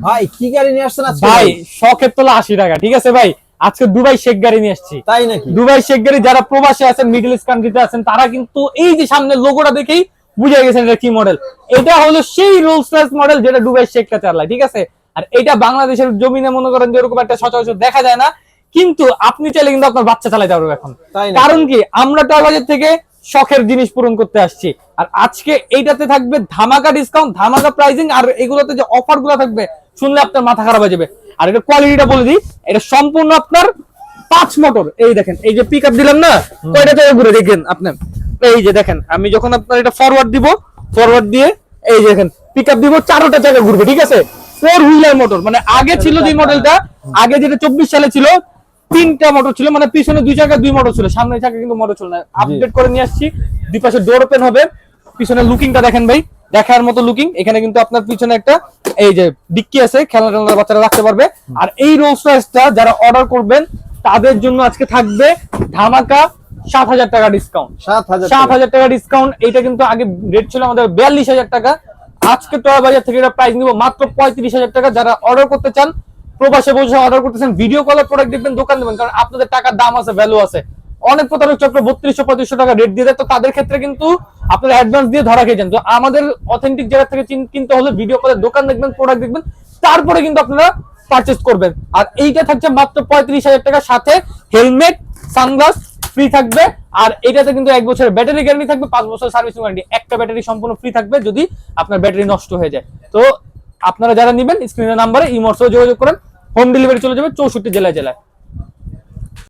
ভাই কি গাড়ি নিয়ে আসছেন আজকে? ভাই শখের তোলা 80 টাকা, ঠিক আছে ভাই। আজকে দুবাই শেখ গাড়ি নিয়ে আসছি। তাই নাকি? দুবাই শেখ গাড়ি যারা প্রবাসী আছেন, মিডল ইস্ট কান্ট্রিতে আছেন, তারা কিন্তু এই যে সামনে লোগোটা দেখেই বুঝে গেছেন এটা কি মডেল। এটা হলো সেই রোলস রয়েস মডেল যেটা দুবাই শেখটা চালায়, ঠিক আছে। আর এটা বাংলাদেশের জমিনে মনে করেন যে এরকম একটা সচরাচর দেখা যায় না, কিন্তু আপনি চাইলে কিন্তু আপনার বাচ্চা চালাতে পারবে এখন। কারণ কি, আমরা টাকাবাজার থেকে শখের জিনিস পূরণ করতে আসছি। আর আজকে এইটাতে থাকবে ধামাকা ডিসকাউন্ট, ধামাকা প্রাইসিং, আর এগুলোতে যে অফার গুলো থাকবে শুনলে আপনার মাথা খারাপ হয়ে যাবে। আর এটা কোয়ালিটিটা বলে দিই, এটা সম্পূর্ণ আপনার 5 মোটর। এই দেখেন, এই যে পিক আপ দিলাম না, কয়টা জায়গায় ঘুরে দেখেন আপনার। এই যে দেখেন, আমি যখন আপনার এটা ফরওয়ার্ড দিব, ফরওয়ার্ড দিয়ে এই যে দেখেন পিক আপ দিব, 4টা জায়গায় ঘুরবে, ঠিক আছে। 4 হুইলার মোটর, মানে আগে ছিল যে মডেলটা, আগে যেটা 24 সালে ছিল 3টা মোটর ছিল, মানে পিছনে 2 চাকা 2 মোটর ছিল, সামনে চাকা কিন্তু মোটর ছিল না। আপডেট করে নিয়ে আসছি, দুই পাশে ডোর ওপেন হবে। পিছনে লুকিংটা দেখেন ভাই, দেখার মতো লুকিং। এখানে কিন্তু আপনার পিছনে একটা এই যে ডিক্কি আছে, খেলনা টেলনা বাচ্চারা রাখতে পারবে। আর এই রোলস রয়েসটা যারা অর্ডার করবেন তাদের জন্য আজকে থাকবে ধামাকা 7,000 টাকা ডিসকাউন্ট। 7,000 টাকা ডিসকাউন্ট। এইটা কিন্তু আগে রেট ছিল আমাদের 42,000 টাকা। আজকে টাকাবাজার থেকে এটা প্রাইস নিব মাত্র 35,000 টাকা। যারা অর্ডার করতে চান, প্রবাসে বসে অর্ডার করতেছেন, ভিডিও কলে প্রোডাক্ট দেখবেন, দোকান দেবেন, কারণ আপনাদের টাকার দাম আছে, ভ্যালু আছে। অনেক প্রতারক চক্র 3200-3500 টাকা রেট দিয়ে দেয়, তো তাদের ক্ষেত্রে কিন্তু আপনারা অ্যাডভান্স দিয়ে ধরা খেয়ে যান। তো আমাদের অথেন্টিক জায়গা থেকে কিনতে হলে ভিডিও কলে দোকান দেখবেন, প্রোডাক্ট দেখবেন, তারপরে কিন্তু আপনারা পারচেজ করবেন। আর এইটা থাকছে মাত্র 35,000 টাকার সাথে হেলমেট, সানগ্লাস ফ্রি থাকবে। আর এটাতে কিন্তু 1 বছরের ব্যাটারি গ্যারান্টি থাকবে, 5 বছর সার্ভিস ওয়ারেন্টি। একটা ব্যাটারি সম্পূর্ণ ফ্রি থাকবে যদি আপনার ব্যাটারি নষ্ট হয়ে যায়। তো আপনারা যারা নেবেন স্ক্রিনের নাম্বারে ইমোর্সও যোগাযোগ করেন, হোম ডেলিভারি চলে যাবে 64 জেলায়।